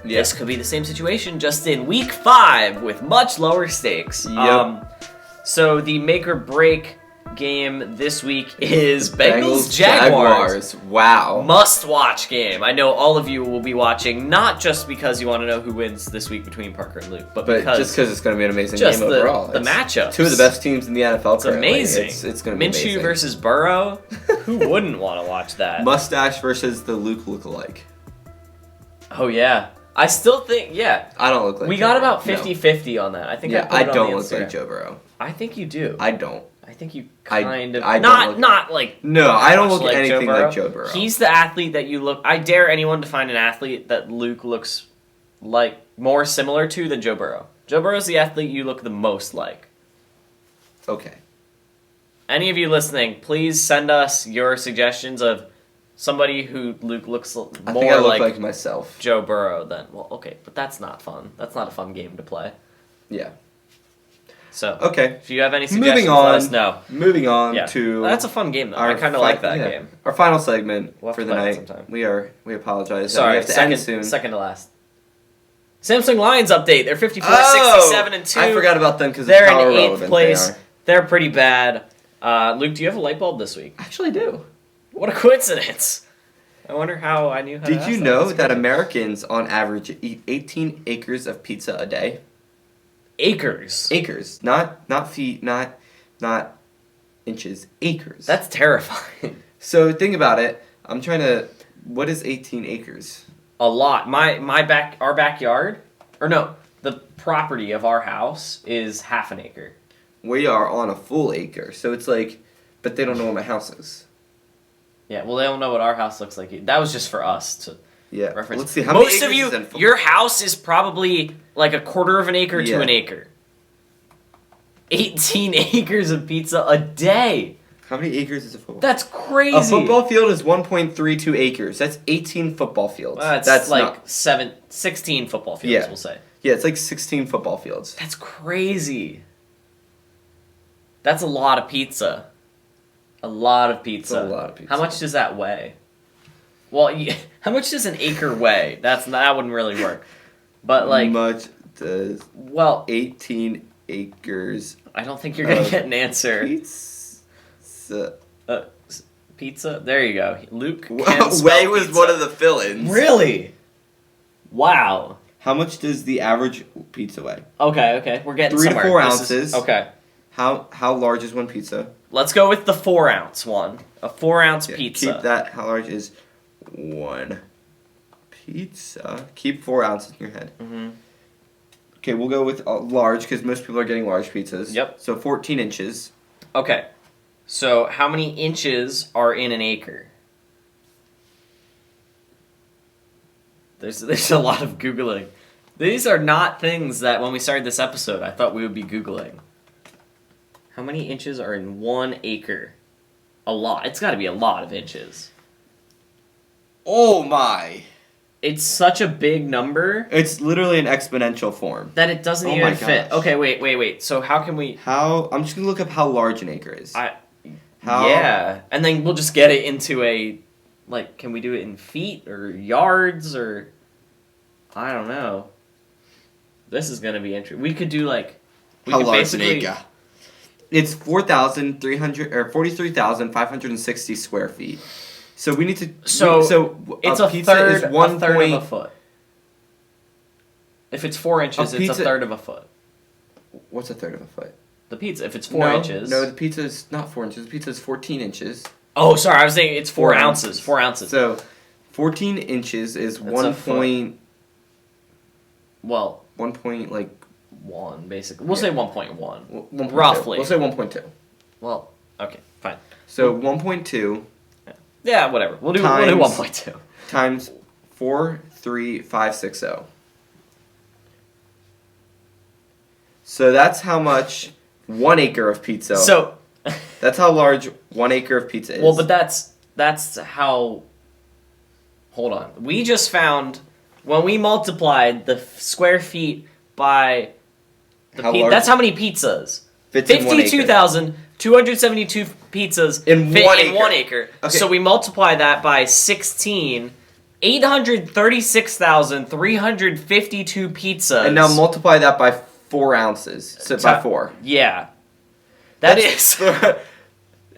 Yeah. This could be the same situation, just in week 5 with much lower stakes. Yep. So the make or break game this week is Bengals Jaguars. Wow. Must-watch game. I know all of you will be watching, not just because you want to know who wins this week between Parker and Luke, but because just because it's going to be an amazing game overall. The matchups. Two of the best teams in the NFL. It's amazing. It's going to be amazing. Minshew versus Burrow. Who wouldn't want to watch that? Mustache versus the Luke lookalike. Oh, yeah. I still think, yeah. I don't look like we Joe got Burrow. about 50-50 on that. I think I don't look like Joe Burrow. I think you do. I don't. I think you kind of... I not like... No, I don't look like anything like Joe Burrow. He's the athlete that you look... I dare anyone to find an athlete that Luke looks like more similar to than Joe Burrow. Joe Burrow's the athlete you look the most like. Okay. Any of you listening, please send us your suggestions of somebody who Luke looks more I think I look like myself. Joe Burrow then. Well, okay, but that's not fun. That's not a fun game to play. Yeah. So, okay. If you have any suggestions, let us know. Moving on to... That's a fun game, though. I kind of like that game. Our final segment We'll for the night. We apologize. Sorry, we have to end soon. Second to last. Samsung Lions update. They're 54, 67, and 2. I forgot about them because they're in 8th place. They're pretty bad. Luke, do you have a light bulb this week? I actually do. What a coincidence. I wonder how I knew how to Did you know that Americans, on average, eat 18 acres of pizza a day? Acres? Acres. Not feet, not inches. Acres. That's terrifying. So think about it. I'm trying to... What is 18 acres? A lot. Our backyard... Or no, the property of our house is half an acre. We are on a full acre, so it's like... But they don't know what my house is. Yeah, well, they don't know what our house looks like. That was just for us to reference. Let's see. How Most many of you, your house is probably like a quarter of an acre to an acre. 18 acres of pizza a day. How many acres is a football? That's crazy. A football field is 1.32 acres. That's 18 football fields. That's like 16 football fields, we'll say. Yeah, it's like 16 football fields. That's crazy. That's a lot of pizza. A lot of pizza. That's a lot of pizza. How much does that weigh? Well, how much does an acre weigh? That wouldn't really work. But like, much does 18 acres? I don't think you're gonna get an answer. Pizza. There you go. Luke. Weigh was one of the fill-ins. Really? Wow. How much does the average pizza weigh? Okay. We're getting 3 to 4 ounces. Okay. How large is one pizza? Let's go with the 4-ounce one. A 4-ounce pizza. Keep that. How large is one pizza? Keep 4 ounces in your head. Mm-hmm. Okay, we'll go with large because most people are getting large pizzas. Yep. So 14 inches. Okay. So how many inches are in an acre? There's a lot of Googling. These are not things that when we started this episode I thought we would be Googling. How many inches are in 1 acre? A lot. It's got to be a lot of inches. Oh my. It's such a big number. It's literally an exponential form. That it doesn't even fit. Okay, wait. So how can we... I'm just going to look up how large an acre is. Yeah. And then we'll just get it into a... Like, can we do it in feet or yards or... I don't know. This is going to be interesting. We could do like... How large an acre? It's 43,560 square feet. So we need to. So it's a pizza third. Is a third of a foot. If it's 4 inches, it's a third of a foot. What's a third of a foot? The pizza. If it's 4 inches. No, the pizza is not 4 inches. The pizza is 14 inches. Oh, sorry. I was saying it's 4 ounces. 4 ounces. So, 14 inches is 1 point. Well, 1 point like. 1 basically. We'll say 1.1. Roughly. We'll say 1.2. Well, okay, fine. So 1.2. Yeah, whatever. We'll do 1.2 times 43560. So that's how much 1 acre of pizza. So that's how large 1 acre of pizza is. Well, but that's how. Hold on. We just found when we multiplied the square feet by. That's how many pizzas. 52,272 pizzas fit in 1 acre. Okay. So we multiply that by 16, 836,352 pizzas. And now multiply that by 4 ounces. So by 4. Yeah. That is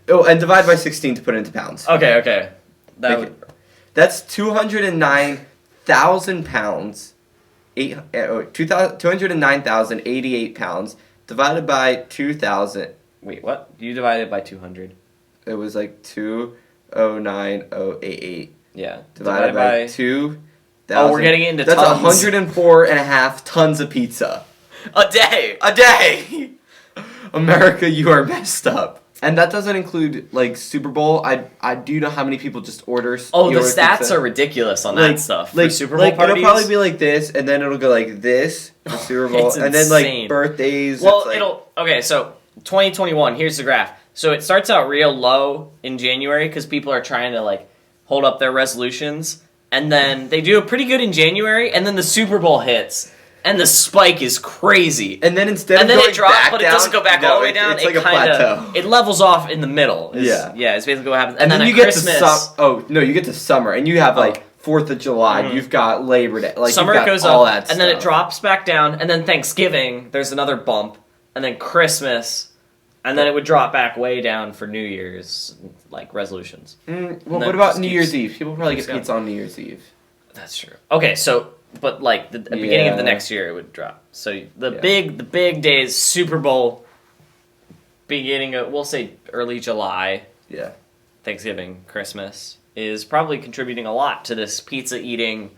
Oh, and divide by 16 to put it into pounds. Okay. That's 209,000 pounds. 209,088 pounds divided by 2,000. Wait, what? You divided by 200. It was like 209,088. Yeah. Divided by 2,000. Oh, we're getting into tons. That's 104.5 tons of pizza. A day! America, you are messed up. And that doesn't include, like, Super Bowl. I do know how many people just order. Oh, the stats are ridiculous on that stuff. Like, for Super Bowl parties. It'll probably be like this, and then it'll go like this, the Super Bowl, and then, like, birthdays. Well, okay, so 2021, here's the graph. So it starts out real low in January because people are trying to, like, hold up their resolutions. And then they do pretty good in January, and then the Super Bowl hits. And the spike is crazy. And then it drops, back but down, it doesn't go back all the way down. It's like a plateau. It levels off in the middle. Yeah, it's basically what happens. And then you get Christmas, you get to summer, and you have like 4th of July. Mm-hmm. You've got Labor Day. Like summer you've got goes all up, that stuff. and then it drops back down. And then Thanksgiving, there's another bump, and then Christmas, and then it would drop back way down for New Year's, like resolutions. Well, what about New Year's Eve? People probably get pizza on New Year's Eve. That's true. Okay, so. But like the beginning of the next year, it would drop. So the big days, Super Bowl, beginning of we'll say early July. Yeah. Thanksgiving, Christmas is probably contributing a lot to this pizza eating.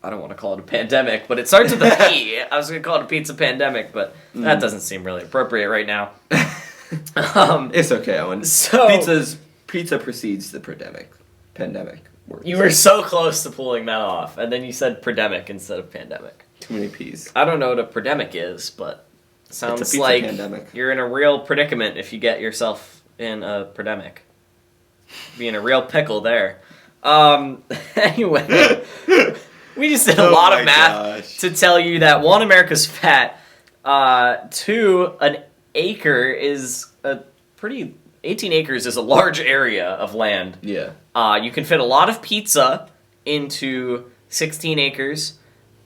I don't want to call it a pandemic, but it starts with a P. I was going to call it a pizza pandemic, but that doesn't seem really appropriate right now. It's okay, Owen. So pizza precedes the pandemic. You were so close to pulling that off, and then you said pandemic instead of pandemic. Too many P's. I don't know what a pandemic is, but it sounds like pandemic. You're in a real predicament if you get yourself in a pandemic. Be in a real pickle there. Anyway, we just did a lot of math to tell you that 1, America's fat. 2, an acre is a pretty... 18 acres is a large area of land. Yeah. You can fit a lot of pizza into 16 acres.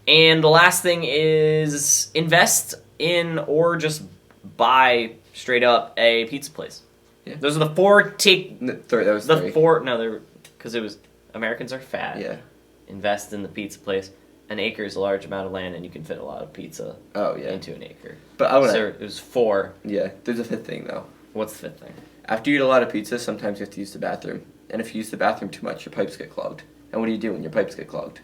And the last thing is invest in or just buy straight up a pizza place. Yeah. Those are the 4 that was the 3. 4. No, because it was Americans are fat. Yeah. Invest in the pizza place. An acre is a large amount of land, and you can fit a lot of pizza. Into an acre. But it was 4. Yeah. There's a 5th thing though. What's the 5th thing? After you eat a lot of pizza, sometimes you have to use the bathroom. And if you use the bathroom too much, your pipes get clogged. And what do you do when your pipes get clogged?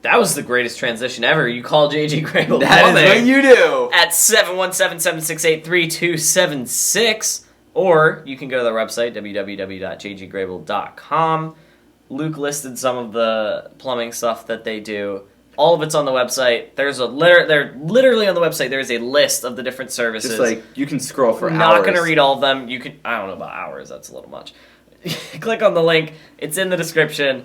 That was the greatest transition ever. You call JG Grable That is what you do! At 717-768-3276. Or you can go to their website, www.jggrable.com. Luke listed some of the plumbing stuff that they do. All of it's on the website. They're literally on the website. There's a list of the different services. Just like you can scroll for hours. Not going to read all of them. You can. I don't know about hours. That's a little much. Click on the link. It's in the description.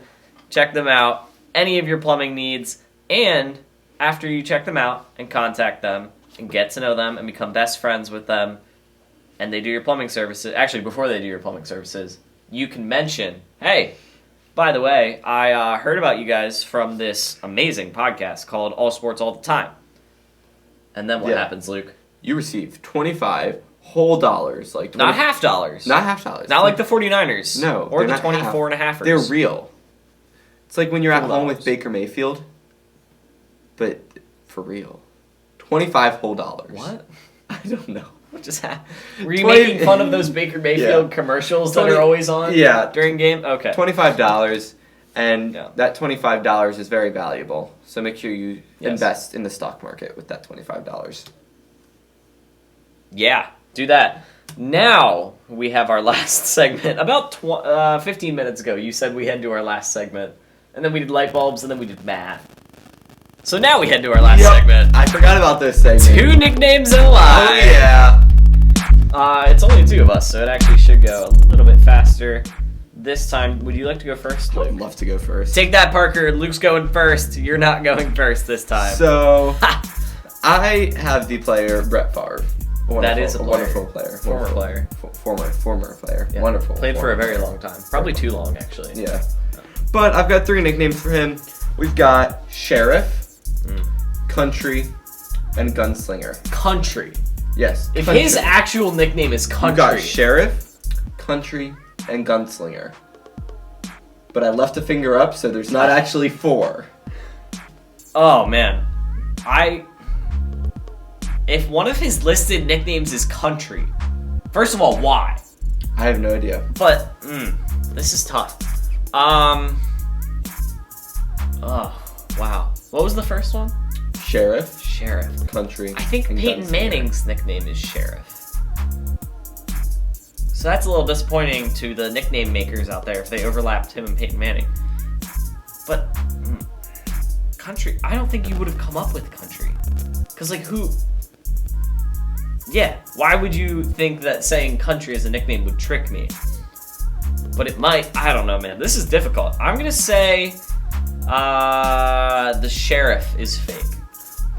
Check them out. Any of your plumbing needs, and after you check them out and contact them and get to know them and become best friends with them, and they do your plumbing services. Actually, before they do your plumbing services, you can mention, "Hey, by the way, I heard about you guys from this amazing podcast called All Sports All the Time." And then what happens, Luke? You receive $25 whole dollars. Like not half dollars. Not half dollars. Not like the 49ers. No. Or the 24.5ers. They're real. It's like when you're at home with Baker Mayfield, but for real. $25 whole dollars. What? I don't know. What just happened? Were you making fun of those Baker Mayfield commercials that are always on during game? Okay. $25, and that $25 is very valuable. So make sure you invest in the stock market with that $25. Yeah, do that. Now we have our last segment. About 15 minutes ago, you said we head to our last segment. And then we did light bulbs, and then we did math. So now we head to our last segment. I forgot about this segment. 2 nicknames and a lie. Oh, yeah. It's only 2 of us, so it actually should go a little bit faster. This time, would you like to go first, Luke? I'd love to go first. Take that, Parker. Luke's going first. You're not going first this time. So, I have the player Brett Favre. That is a wonderful player. Former player. Former player. Yeah. Wonderful. Played for a very long time. Probably too long, actually. Yeah. But I've got 3 nicknames for him. We've got Sheriff, Country, and Gunslinger. Country. Yes. If Country. his actual nickname is Country. You got Sheriff, Country, and Gunslinger. But I left a finger up, so there's not actually 4. Oh, man. If one of his listed nicknames is Country, first of all, why? I have no idea. But, this is tough. Oh, wow. What was the first one? Sheriff, Country. I think Peyton Gunslinger. Manning's nickname is Sheriff. So that's a little disappointing to the nickname makers out there if they overlapped him and Peyton Manning. But, Country, I don't think you would have come up with Country. Because, like, who... Yeah, why would you think that saying Country as a nickname would trick me? But it might. I don't know, man. This is difficult. I'm going to say the Sheriff is fake.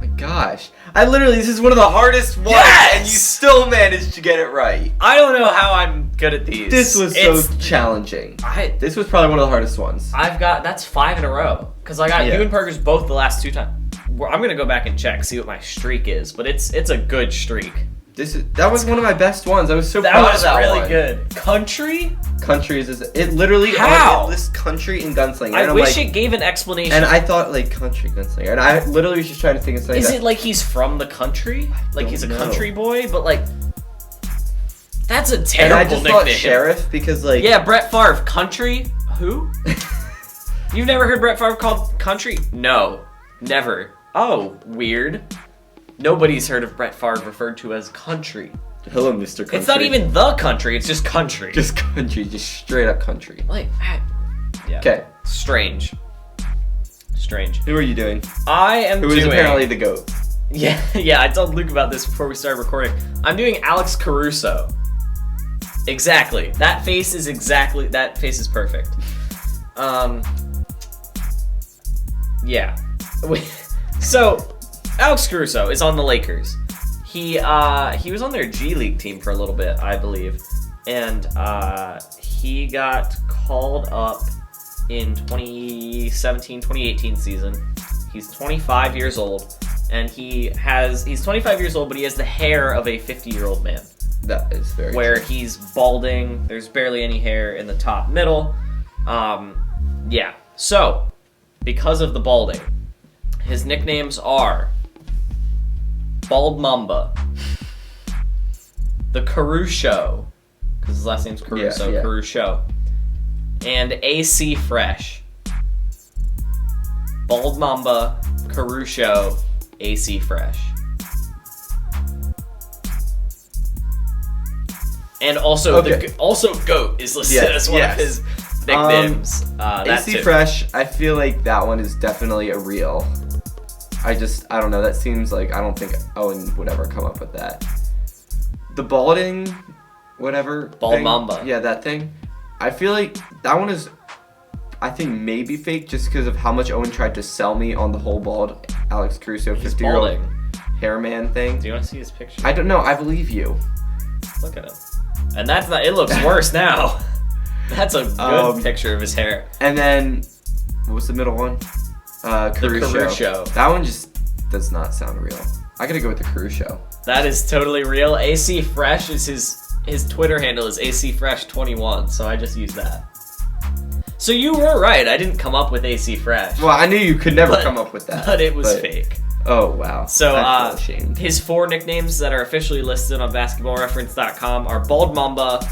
Oh my gosh. This is one of the hardest ones, and you still managed to get it right. I don't know how I'm good at these. This was so challenging. This was probably one of the hardest ones. That's 5 in a row. Because I got you and Parker's both the last 2 times. I'm going to go back and check, see what my streak is. But it's a good streak. That was one of my best ones. I was so proud of that one. That was really good. Country? Country is it literally How? It lists Country and Gunslinger. I wish it gave an explanation. And I thought like Country Gunslinger, and I literally was just trying to think of something. Is it like he's from the country? Like he's a country boy, but like that's a terrible nickname. And I just thought Sheriff because like Brett Favre, Country. Who? You've never heard Brett Favre called Country? No, never. Oh, weird. Nobody's heard of Brett Favre referred to as Country. Hello, Mr. Country. It's not even the country, it's just Country. Just Country, just straight up Country. Like, yeah. Okay. Strange. Who are you doing? I am doing... Who is apparently the GOAT. Yeah, I told Luke about this before we started recording. I'm doing Alex Caruso. Exactly. That face is perfect. Yeah. So, Alex Caruso is on the Lakers. He was on their G League team for a little bit, I believe, and he got called up in 2017-2018 season. He's 25 years old, and he's 25 years old, but he has the hair of a 50-year-old man. That is very where true. He's balding. There's barely any hair in the top middle. Yeah. So, because of the balding, his nicknames are Bald Mamba, the Caruso, because his last name's Caruso, Caruso, and AC Fresh. Bald Mamba, Caruso, AC Fresh. And also, also GOAT is listed as one of his nicknames. AC Fresh, I feel like that one is definitely a real. I don't know, that seems like, I don't think Owen would ever come up with that. The balding, whatever. Bald Mamba. Yeah, that thing. I feel like that one is, I think maybe fake just because of how much Owen tried to sell me on the whole bald Alex Caruso 50-year-old hair man thing. Do you want to see his picture? I don't know, I believe you. Look at him. And that's not, it looks worse now. That's a good picture of his hair. And then, what was the middle one? Caruso. The Caruso. That one just does not sound real. I gotta go with the Caruso. That is totally real. AC Fresh is his Twitter handle is ACFresh21, so I just used that. So you were right. I didn't come up with AC Fresh. Well, I knew you could never come up with that. But it was fake. Oh, wow. So his 4 nicknames that are officially listed on basketballreference.com are Bald Mamba.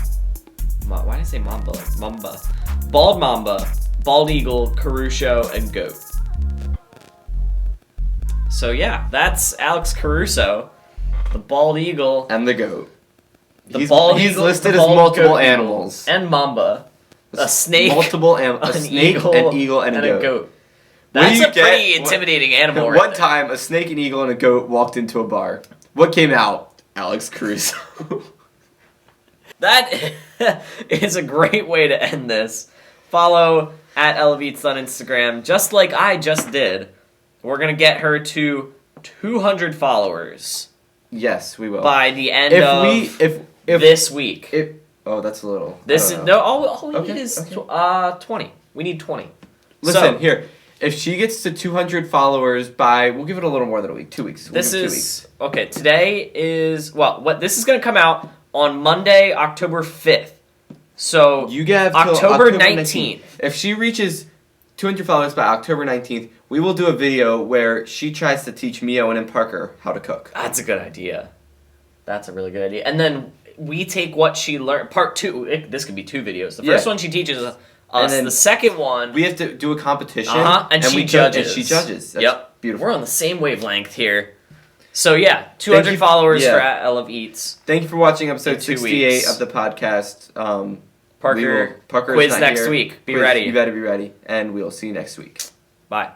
Why did I say Mamba? Like Mamba. Bald Mamba, Bald Eagle, Caruso, and GOAT. So yeah, that's Alex Caruso, the Bald Eagle, and the GOAT. He's listed as multiple animals. And Mamba, a snake, a snake, an eagle, and a goat. That's a pretty intimidating animal. One time, a snake, an eagle, and a goat walked into a bar. What came out? Alex Caruso. That is a great way to end this. Follow at Elevates on Instagram, just like I just did. We're going to get her to 200 followers. Yes, we will. By the end of this week. That's a little. All we need is 20. We need 20. Listen, here. If she gets to 200 followers by, we'll give it a little more than a week, 2 weeks. This is, okay, today is, this is going to come out on Monday, October 5th. So, you have October 19th. If she reaches 200 followers by October 19th, we will do a video where she tries to teach me, Owen, and Parker how to cook. That's a good idea. That's a really good idea. And then we take what she learned, part 2, this could be 2 videos. The first one she teaches us, the second one... We have to do a competition, and she judges. And she judges. That's yep. Beautiful. We're on the same wavelength here. So, 200 followers for I Love Eats. Thank you for watching episode 68 of the podcast. Parker quiz next week. Be ready. You better be ready. And we'll see you next week. Bye.